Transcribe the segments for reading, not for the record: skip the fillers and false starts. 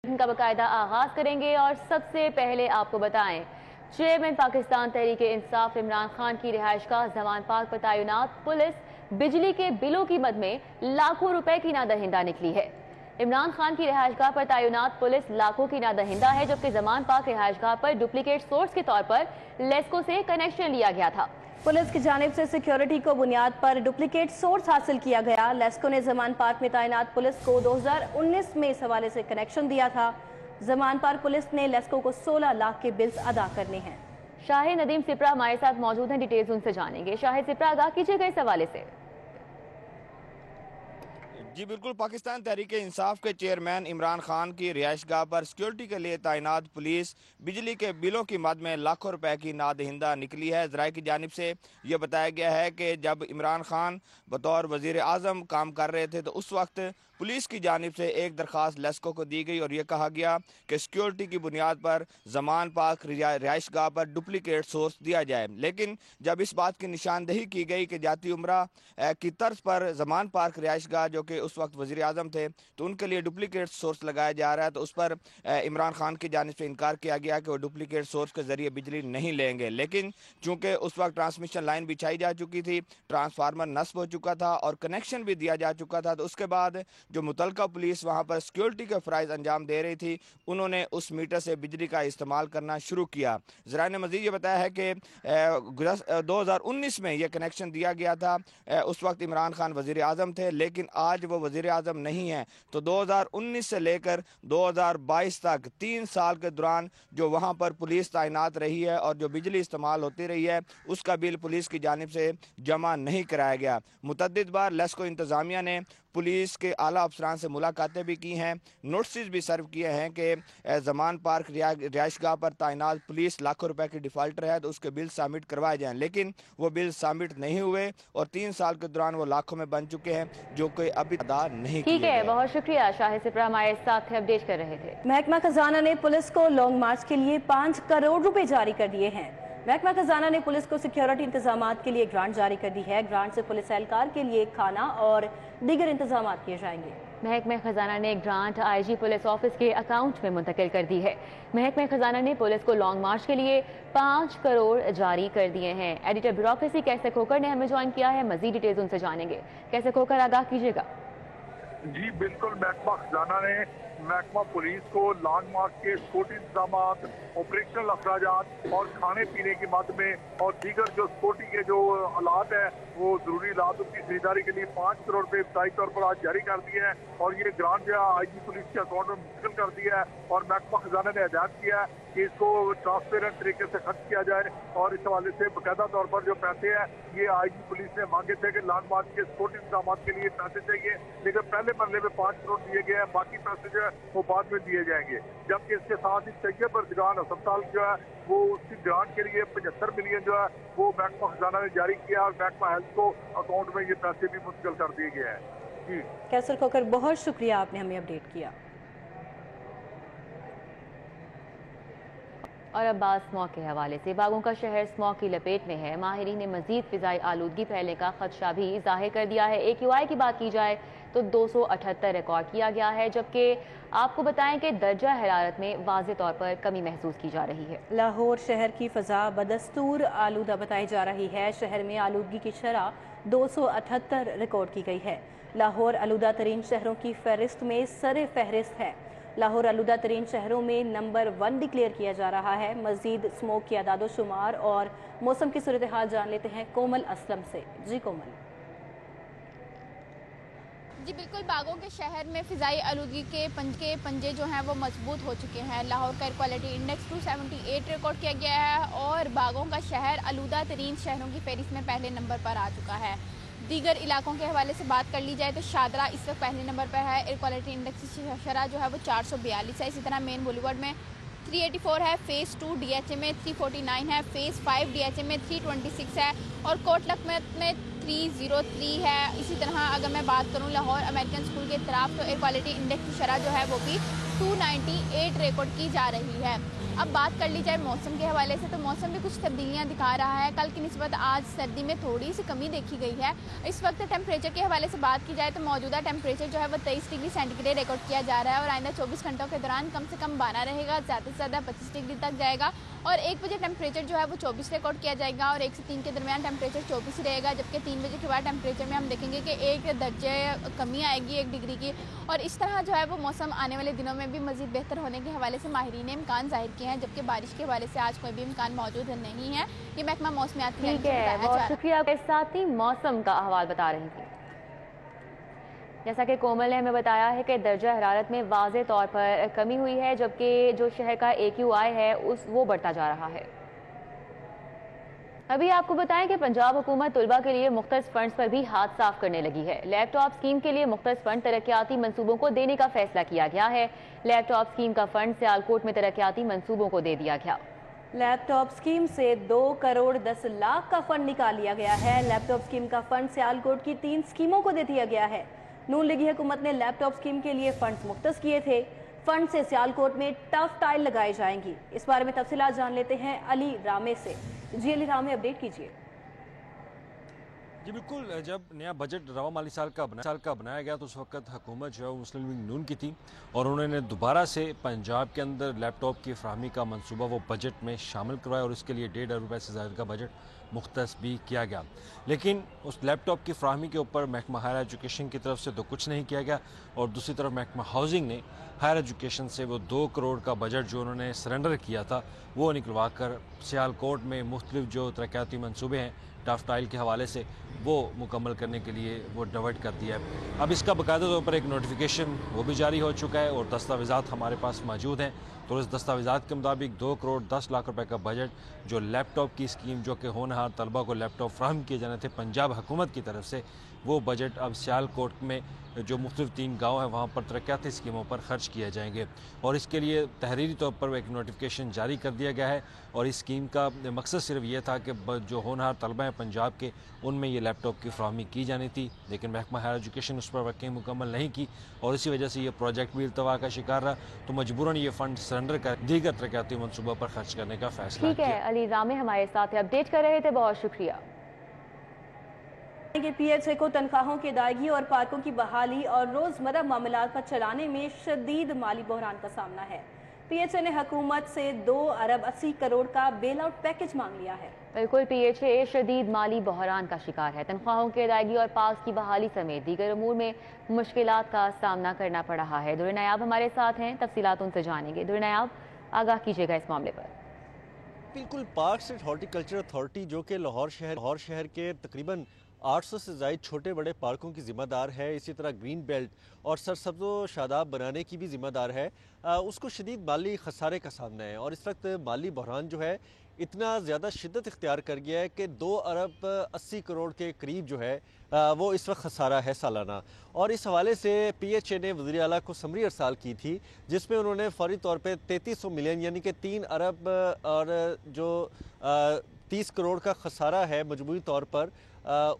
का बाकायदा आगाज करेंगे और सबसे पहले आपको बताएं, चेयरमैन पाकिस्तान तहरीक इंसाफ इमरान खान की रिहाइशगाह जमान पार्क पर तैनात पुलिस बिजली के बिलों की मद में लाखों रुपए की नादहिंदा निकली है। इमरान खान की रिहाइशगाह पर तैनात पुलिस लाखों की नादहिंदा है, जबकि जमान पार्क रिहाइशगाह पर डुप्लीकेट सोर्स के तौर पर लेस्को से कनेक्शन लिया गया था। पुलिस की जानिब से सिक्योरिटी को बुनियाद पर डुप्लीकेट सोर्स हासिल किया गया। लेस्को ने जमान पार्क में तैनात पुलिस को 2019 में इस हवाले से कनेक्शन दिया था। जमान पार्क पुलिस ने लेस्को को 16 लाख के बिल्स अदा करने हैं। शाहिद नदीम सिपरा हमारे साथ मौजूद हैं, डिटेल्स उनसे जानेंगे। शाहिद सिपरा, आगाह कीजिएगा इस हवाले से। जी बिल्कुल, पाकिस्तान तहरीक इंसाफ के चेयरमैन इमरान खान की रिहाइशगाह पर सिक्योरिटी के लिए तैनात पुलिस बिजली के बिलों की मद में लाखों रुपए की नादहिंदा निकली है। ज़राए की जानिब से यह बताया गया है कि जब इमरान खान बतौर वज़ीर आज़म काम कर रहे थे तो उस वक्त पुलिस की जानिब से एक दरख्वास्त लेस्को को दी गई और यह कहा गया कि सिक्योरिटी की बुनियाद पर जमान पार्क रिहाइशगाह पर डुप्लीकेट सोर्स दिया जाए। लेकिन जब इस बात की निशानदेही की गई कि जाती उम्रा की तर्ज पर जमान पार्क रिहाइशगाह जो कि उस वक्त वज़ीर आज़म थे तो उनके लिए डुप्लीकेट सोर्स लगाया जा रहा है, तो उस पर इमरान खान की जानिब से इनकार किया गया कि वो डुप्लीकेट सोर्स के ज़रिए बिजली नहीं लेंगे। लेकिन चूँकि उस वक्त ट्रांसमिशन लाइन बिछाई जा चुकी थी, ट्रांसफार्मर नस्ब हो चुका था और कनेक्शन भी दिया जा चुका था, तो उसके बाद जो मुतलका पुलिस वहाँ पर सिक्योरिटी के फ़राइज़ अंजाम दे रही थी उन्होंने उस मीटर से बिजली का इस्तेमाल करना शुरू किया। ज़राए ने मज़ीद ये बताया है कि 2019 में यह कनेक्शन दिया गया था। उस वक्त इमरान खान वज़ीर आज़म थे, लेकिन आज वो वज़ीर आज़म नहीं है। तो 2019 से लेकर 2022 तक 3 साल के दौरान जो वहाँ पर पुलिस तैनात रही है और जो बिजली इस्तेमाल होती रही है उसका बिल पुलिस की जानिब से जमा नहीं कराया गया। मुतअद्दिद बार लेस्को इंतज़ामिया ने पुलिस के आला अफसरान से मुलाकातें भी की हैं, नोटिस भी सर्व किए हैं कि जमान पार्क रिहाइशगाह पर तैनात पुलिस लाखों रुपए की डिफ़ाल्टर है तो उसके बिल सबमिट करवाए जाएं, लेकिन वो बिल सबमिट नहीं हुए और 3 साल के दौरान वो लाखों में बन चुके हैं जो कि अभी अदा नहीं किए ठीक है, बहुत शुक्रिया। शाहिद सिपरा हमारे साथ अपडेट कर रहे थे। महकमा खजाना ने पुलिस को लॉन्ग मार्च के लिए 5 करोड़ रुपए जारी कर दिए हैं। महकमा खजाना ने पुलिस को सिक्योरिटी इंतजामात के लिए ग्रांट जारी कर दी है। ग्रांट से पुलिस एहलकार के लिए खाना और दीगर इंतजाम किए जाएंगे। महकमा खजाना ने ग्रांट आईजी पुलिस ऑफिस के अकाउंट में मुंतकिल कर दी है। महकमा खजाना ने पुलिस को लॉन्ग मार्च के लिए 5 करोड़ जारी कर दिए हैं। एडिटर ब्यूरोक्रेसी कैसे खोकर ने हमें ज्वाइन किया है, मजीद डिटेल्स उनसे जानेंगे। कैसे खोकर, आगाह कीजिएगा। जी बिल्कुल, महकमा खजाना ने महकमा पुलिस को लॉन्ग मार्च के सिक्योरिटी इंतजाम, ऑपरेशनल अखराजात और खाने पीने की मद में और दीगर जो सिक्योरिटी के जो आलात है वो जरूरी आलात की खरीदारी के लिए 5 करोड़ रुपए इब्तदाई तौर पर आज जारी कर दिए हैं और ये ग्रांट जो है आईजी पुलिस के अकाउंट में मुंतकिल कर दिया है और महकमा खजाना ने हिदायत किया है कि इसको ट्रांसपेरेंट तरीके से खर्च किया जाए और इस हवाले से बाकायदा तौर पर जो पैसे हैं ये आईजी पुलिस ने मांगे थे कि लॉन्ग मार्च के सिक्योरिटी इंतजाम के लिए पैसे चाहिए, लेकिन पहले मरले में 5 करोड़ दिए गए हैं, बाकी पैसे जो है वो बाद में दिए जाएंगे। जबकि इसके साथ ही तैयब बरदगान अस्पताल जो है वो उसकी ग्रांट के लिए 75 मिलियन जो है वो महकमा खजाना ने जारी किया और महकमा हेल्थ को अकाउंट में ये पैसे भी मुंतकिल कर दिए गए हैं। जी कैसर खोकर, बहुत शुक्रिया, आपने हमें अपडेट किया। और अब बात स्मॉग के हवाले से। बागों का शहर स्मॉग की लपेट में है। माहिरीन ने मजीद फिजाई आलूदगी फैलने का खदशा भी जाहिर कर दिया है। AQI की बात की जाए तो 278 रिकॉर्ड किया गया है, जबकि आपको बताएं कि दर्जा हरारत में वाज़े तौर पर कमी महसूस की जा रही है। लाहौर शहर की फ़ज़ा बदस्तूर आलूदा बताई जा रही है। शहर में आलूदगी की शरह 278 रिकॉर्ड की गई है। लाहौर आलूदा तरीन शहरों की फहरिस्त में सर फहरिस्त है। लाहौर आलूदा तरीन शहरों में नंबर 1 डिक्लेयर किया जा रहा है। मजीद स्मोक की आदादो शुमार और मौसम की सूरत हाल जान लेते हैं कोमल असलम से। जी कोमल। जी बिल्कुल, बागों के शहर में फ़िज़ाई आलूदगी के पंजे जो हैं वो मजबूत हो चुके हैं। लाहौर का एयर क्वालिटी इंडेक्स 278 रिकॉर्ड किया गया है और बागों का शहर आलूदा तरीन शहरों की फहरिस्त में पहले नंबर पर आ चुका है। दीगर इलाकों के हवाले से बात कर ली जाए तो शादरा इस वक्त पहले नंबर पर है। एयर क्वालिटी इंडेक्स की शरह जो है वो 442 है। इसी तरह मेन बुलेवार्ड में 384 है, फ़ेज़ 2 DHA में 349 है, फ़ेज़ 5 DHA में 326 है और कोटलक में 303 है। इसी तरह अगर मैं बात करूं लाहौर अमेरिकन स्कूल के तरफ तो एयर क्वालिटी इंडेक्स की शरह जो है वो भी 298 रिकॉर्ड की जा रही है। अब बात कर ली जाए मौसम के हवाले से, तो मौसम भी कुछ तब्दीलियां दिखा रहा है। कल की निस्बत आज सर्दी में थोड़ी सी कमी देखी गई है। इस वक्त टेम्परेचर के हवाले से बात की जाए तो मौजूदा टेम्परेचर जो है वो 23 डिग्री सेंटीग्रेड रिकॉर्ड किया जा रहा है और आइंदा 24 घंटों के दौरान कम से कम 12 रहेगा, ज़्यादा से ज़्यादा 25 डिग्री तक जाएगा। और 1 बजे टेम्परेचर जो है वो 24 रिकॉर्ड किया जाएगा और 1 से 3 के दरमियान टेम्परेचर 24 ही रहेगा, जबकि 3 बजे के बाद टेम्परेचर में हम देखेंगे कि 1 दर्जे कमी आएगी 1 डिग्री की। और इस तरह जो है वो मौसम आने वाले दिनों में भी मज़ीद बेहतर होने के हवाले से माहिरीन ने इम्कान जाहिर किए हैं, जबकि बारिश के हवाले से आज कोई भी इम्कान मौजूद नहीं है। ये महकमा मौसमियात की ठीक है, बहुत शुक्रिया। आपके साथ ही मौसम का अहवाल बता रही थी। जैसा कि कोमल ने हमें बताया है कि दर्जा हरारत में वाज़े तौर पर कमी हुई है, जबकि जो शहर का AQI है वो बढ़ता जा रहा है। अभी आपको बताएं कि पंजाब हुकूमत तलबा के लिए मुख्तलिफ फंड्स पर भी हाथ साफ करने लगी है। लैपटॉप स्कीम के लिए मुख्तलिफ फंड तरक्याती मंसूबों को देने का फैसला किया गया है। लैपटॉप स्कीम का फंड सियालकोट में तरक्याती मंसूबों को दे दिया गया। लैपटॉप स्कीम से 2 करोड़ 10 लाख का फंड निकाल लिया गया है। लैपटॉप स्कीम का फंड सियालकोट की 3 स्कीमों को दे दिया गया है। नून लीगी हुकूमत ने लैपटॉप स्कीम के लिए फंड मुख्तस किए थे। फंड से सियालकोट में टफ टाइल लगाई जाएंगी। इस बारे में तफसीलात जान लेते हैं अली रामे से। जी अली रामे, अपडेट कीजिए। जी बिल्कुल, जब नया बजट रवा माली साल का बनाया गया तो उस वक्त हुकूमत जो है मुस्लिम लीग नून की थी और उन्होंने दोबारा से पंजाब के अंदर लैपटॉप की फ्राहमी का मंसूबा वो बजट में शामिल करवाया और इसके लिए 1.5 अरब रुपये से ज़्यादा का बजट मुख्तस भी किया गया। लेकिन उस लैपटॉप की फ्राहमी के ऊपर महकमा हायर एजुकेशन की तरफ से तो कुछ नहीं किया गया और दूसरी तरफ महकमा हाउसिंग ने हायर एजुकेशन से वो 2 करोड़ का बजट जो उन्होंने सरेंडर किया था वो निकलवा कर सियालकोट में मुख्तलिफ जो तरक्याती मंसूबे हैं टफ टाइल के हवाले से वो मुकम्मल करने के लिए वो डाइवर्ट कर दिया है। अब इसका बाकायदा तौर पर एक नोटिफिकेशन वो भी जारी हो चुका है और दस्तावेज़ात हमारे पास मौजूद हैं। तो इस दस्तावेज़ात के मुताबिक 2 करोड़ 10 लाख रुपए का बजट जो लैपटॉप की स्कीम जो कि होनहार तलबा को लैपटॉप फ्राहम किए जाने थे पंजाब हुकूमत की तरफ से, वो बजट अब सियालकोट में जो मुख्तलिफ 3 गाँव हैं वहाँ पर तरक्याती स्कीमों पर खर्च किए जाएंगे और इसके लिए तहरीरी तौर पर एक नोटिफिकेशन जारी कर दिया गया है। और इस स्कीम का मकसद सिर्फ ये था कि जो होनहार तलबा हैं पंजाब के उनमें ये लैपटॉप की फ्राहमी की जानी थी, लेकिन महकमा हायर एजुकेशन उस पर वर्किंग मुकम्मल नहीं की और इसी वजह से ये प्रोजेक्ट भी इल्तवा का शिकार रहा, तो मजबूरन ये फंड सरेंडर कर दीगर तरक्याती मनसूबों पर खर्च करने का फैसला ठीक है, अली रामे हमारे साथ अपडेट कर रहे थे, बहुत शुक्रिया। PHA को तनख्वाहों की अदायगी और पार्कों की बहाली और रोजमर्रा मामलात पर चलाने में शदीद माली बहरान का सामना है। PHA ने हुकूमत से 2 अरब 80 करोड़ का बेल आउट पैकेज मांग लिया है। बिल्कुल, PHA शदीद माली बहरान का शिकार है। तनख्वाहों की अदायगी और पार्क की बहाली समेत दीगर अमूर में मुश्किलात का सामना करना पड़ रहा है। दुर्र नायाब हमारे साथ हैं, तफसीलात उनसे जानेंगे। दुर्र नायाब, आगाह कीजिएगा इस मामले पर। बिल्कुल, पार्क्स एंड हॉर्टिकल्चर अथॉरिटी जो कि लाहौर शहर के तकरीबन 800 से ज़ायद छोटे बड़े पार्कों की ज़िम्मेदार है, इसी तरह ग्रीन बेल्ट और सरसब्ज़ व शादाब बनाने की भी ज़िम्मेदार है, उसको शदीद माली खसारे का सामना है। और इस वक्त माली बहरान जो है इतना ज़्यादा शिद्दत इख्तियार कर गया है कि 2 अरब 80 करोड़ के करीब जो है वो इस वक्त खसारा है सालाना। और इस हवाले से PHA ने वज़ीर आला को समरी अरसाल की थी जिसमें उन्होंने फौरी तौर पर 3300 मिलियन यानी कि 3 अरब और जो 30 करोड़ का खसारा है मजबूरी तौर पर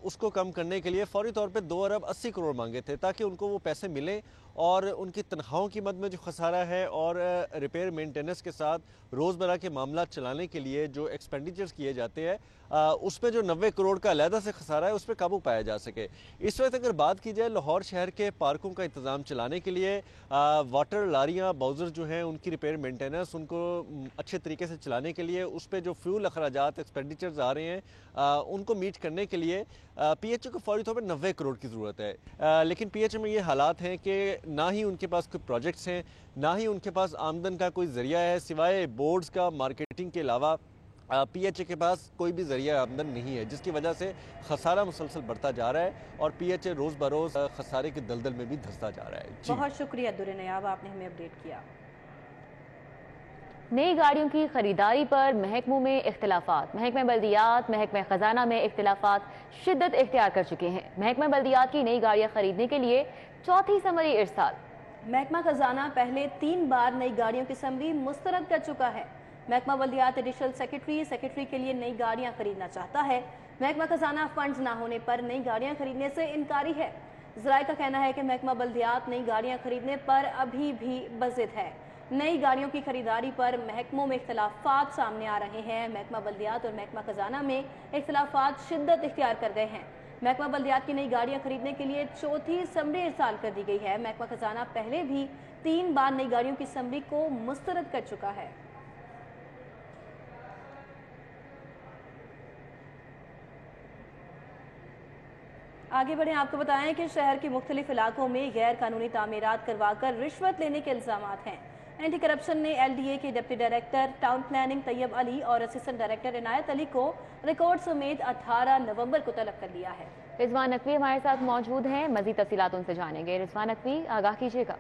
उसको कम करने के लिए फौरी तौर पे 2 अरब 80 करोड़ मांगे थे ताकि उनको वो पैसे मिलें और उनकी तनख्वाहों की मद में जो खसारा है और रिपेयर मेंटेनेंस के साथ रोज़मर्रा के मामला चलाने के लिए जो एक्सपेंडिचर्स किए जाते हैं उसमें जो 90 करोड़ का अलहदा से खसारा है उस पर काबू पाया जा सके। इस वक्त अगर बात की जाए लाहौर शहर के पार्कों का इंतज़ाम चलाने के लिए वाटर लारियाँ बाउज़र जो हैं उनकी रिपेयर मेंटेनेंस उनको अच्छे तरीके से चलाने के लिए उस पर जो फ्यूल अखराजात एक्सपेंडिचर्स आ रहे हैं उनको मीट करने के लिए PHA को फौरी तौर पर 90 करोड़ की ज़रूरत है। लेकिन PHA में ये हालात हैं कि ना ही उनके पास कोई प्रोजेक्ट्स हैं, ना ही उनके पास आमदन का कोई ज़रिया है सिवाय बोर्ड्स का, मार्केटिंग के अलावा PHA के पास कोई भी ज़रिया आमदन नहीं है, जिसकी वजह से खसारा मुसलसल बढ़ता जा रहा है और PHA रोज़ बरोज़ खसारे के दलदल में भी धंसता जा रहा है। बहुत शुक्रिया दुर्र नायाब, आपने हमें अपडेट किया। नई गाड़ियों की खरीदारी पर महकमों में इख्तिलाफात। महकमा बल्दियात, महकमा खजाना में इख्तिलाफात शिद्दत इख्तियार कर चुके हैं। महकमा बल्दियात की नई गाड़ियां खरीदने के लिए चौथी समरी इरसाल। महकमा खजाना पहले 3 बार नई गाड़ियों की समरी मुस्तरद कर चुका है। महकमा बल्दियात एडिशनल सेक्रेटरी के लिए नई गाड़ियां खरीदना चाहता है। महकमा खजाना फंड्स ना होने पर नई गाड़ियां खरीदने से इनकारी है। ज़राए का कहना है कि महकमा बल्दियात नई गाड़ियां खरीदने पर अभी भी बज़िद है। नई गाड़ियों की खरीदारी पर महकमों में इख्तलाफात सामने आ रहे हैं। महकमा बल्दियात और महकमा खजाना में इख्तलाफात शिद्दत इख्तियार कर गए हैं। महकमा बल्दियात की नई गाड़ियां खरीदने के लिए चौथी समरी इरसाल कर दी गई है। महकमा खजाना पहले भी 3 बार नई गाड़ियों की समरी को मुस्तरद कर चुका है। आगे बढ़े, आपको बताएं कि शहर के मुख्तलिफ इलाकों में गैर कानूनी तामीरात करवाकर रिश्वत लेने के इल्जामात हैं। एंटी करप्शन ने LDA के deputy director town planning Tayyab Ali और असिस्टेंट डायरेक्टर इनायत अली को रिकॉर्ड समेत 18 नवंबर को तलब कर लिया है। रिजवान नकवी हमारे साथ मौजूद हैं, मजीद तफसीलात उनसे जानेंगे। रिजवान नकवी, आगाह कीजिएगा।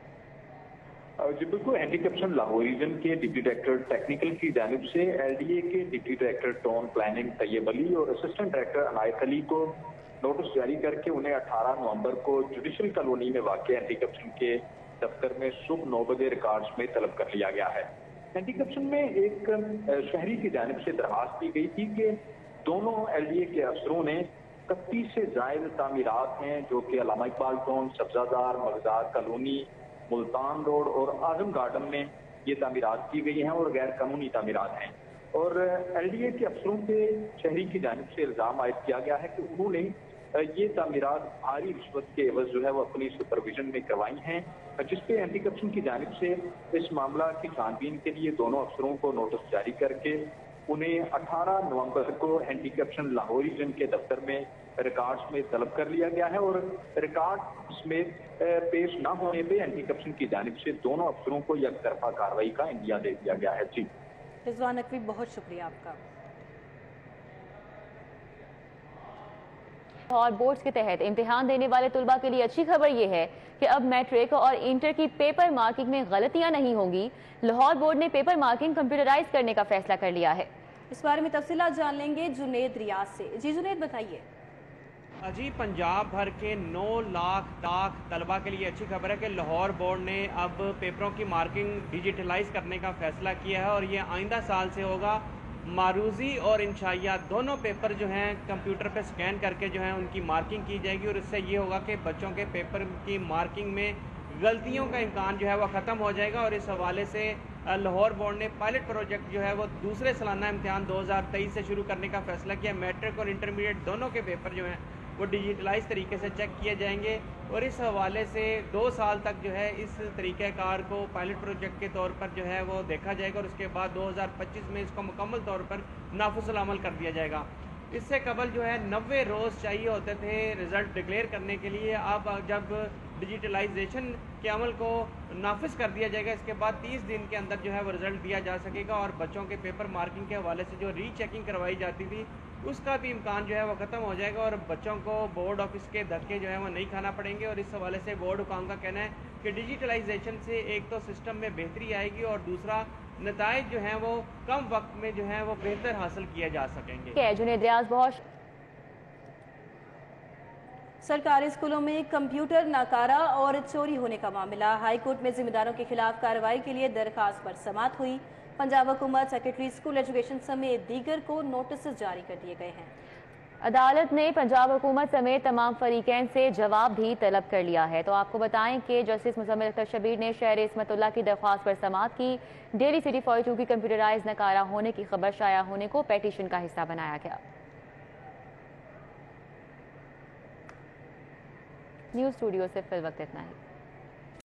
जी बिल्कुल, एंटी करप्शन लाहौर रीजन के डिप्टी डायरेक्टर टेक्निकल की जानिब से LDA के deputy director town planning Tayyab Ali और असिस्टेंट डायरेक्टर इनायत अली को नोटिस जारी करके उन्हें 18 नवंबर को जुडिशल कॉलोनी में वाक़ एंटी करप्शन के दफ्तर में सुबह 9 बजे रिकॉर्ड्स में तलब कर लिया गया है। एंटी करप्शन में एक शहरी की जानिब से दरखास्त की गई थी कि दोनों LDA के अफसरों ने 31 से जायद तामीरात हैं जो कि अल्लामा इकबाल टाउन, सब्जादार, मगदार कॉलोनी, मुल्तान रोड और आजम गार्डन में ये तामीरात की गई हैं और गैर कानूनी तामीरात हैं। और LDA के अफसरों पे शहरी की जानिब से इल्ज़ाम आयद किया गया है कि उन्होंने ये तामीरात भारी रिश्वत के एवज जो है वो अपनी सुपरविजन में करवाई हैं, जिसपे एंटी करप्शन की जानिब से इस मामला की छानबीन के लिए दोनों अफसरों को नोटिस जारी करके उन्हें 18 नवंबर को एंटी करप्शन लाहौर रीजन के दफ्तर में रिकॉर्ड्स में तलब कर लिया गया है और रिकॉर्ड्स में पेश न होने पे एंटी करप्शन की जानिब से दोनों अफसरों को एक तरफा कार्रवाई का इंदिया दे दिया गया है। जी रिजवान नकवी, बहुत शुक्रिया आपका। और बोर्ड्स के तहत इम्तिहान देने वाले तुलबा के लिए अच्छी खबर यह है कि अब मैट्रिक और इंटर की पेपर मार्किंग में गलतियां नहीं होंगी। लाहौर बोर्ड ने पेपर मार्किंग कंप्यूटराइज करने का फैसला कर लिया है। इस बारे में तफसीलात जान लेंगे जुनेद रियाज से। जी जुनेद, बताइए। जी, पंजाब भर के 9 लाख तलबा के लिए अच्छी खबर है कि लाहौर बोर्ड ने अब पेपरों की मार्किंग डिजिटलाइज करने का फैसला किया है और ये आइंदा साल से होगा। मारूजी और इंशाइया दोनों पेपर जो हैं कंप्यूटर पे स्कैन करके जो है उनकी मार्किंग की जाएगी और इससे ये होगा कि बच्चों के पेपर की मार्किंग में गलतियों का इम्कान जो है वो ख़त्म हो जाएगा। और इस हवाले से लाहौर बोर्ड ने पायलट प्रोजेक्ट जो है वो दूसरे सालाना इम्तिहान 2023 से शुरू करने का फैसला किया। मैट्रिक और इंटरमीडिएट दोनों के पेपर जो हैं वो डिजिटलाइज तरीके से चेक किए जाएंगे और इस हवाले से 2 साल तक जो है इस तरीक़ेकार को पायलट प्रोजेक्ट के तौर पर जो है वो देखा जाएगा और उसके बाद 2025 में इसको मुकम्मल तौर पर नाफिजुल अमल कर दिया जाएगा। इससे कबल जो है 90 रोज़ चाहिए होते थे रिज़ल्ट डिक्लेयर करने के लिए। अब जब डिजिटलाइजेशन के अमल को नाफिज कर दिया जाएगा इसके बाद 30 दिन के अंदर जो है वो रिज़ल्ट दिया जा सकेगा और बच्चों के पेपर मार्किंग के हवाले से जो रीचेकिंग करवाई जाती थी उसका भी इम्कान जो है वो ख़त्म हो जाएगा और बच्चों को बोर्ड ऑफिस के धक्के जो है वो नहीं खाना पड़ेंगे। और इस हवाले से बोर्ड हुकाम का कहना है कि डिजिटलाइजेशन से एक तो सिस्टम में बेहतरी आएगी और दूसरा नताइज जो हैं वो कम वक्त में जो है वो बेहतर हासिल किए जा सकेंगे। जुनेद रियाज, बहुत सरकारी स्कूलों में कंप्यूटर नाकारा और चोरी होने का मामला। हाई कोर्ट में जिम्मेदारों के खिलाफ कार्रवाई के लिए दरखास्त पर समाअत हुई। पंजाब हुकूमत, सेक्रेटरी स्कूल एजुकेशन समेत दीगर को नोटिस जारी कर दिए गए हैं। अदालत ने पंजाब हुकूमत समेत तमाम फरीकैन से जवाब भी तलब कर लिया है। तो आपको बताएं कि जस्टिस मुजम्मिल अख्तर शबीर ने शहर इस्मतुल्लाह की दरख्वास्त पर समाअत की। डेली सिटी 42 की कंप्यूटराइज नकारा होने की खबर शाया होने को पेटिशन का हिस्सा बनाया गया। न्यूज़ स्टूडियो से फिल वक्त इतना ही।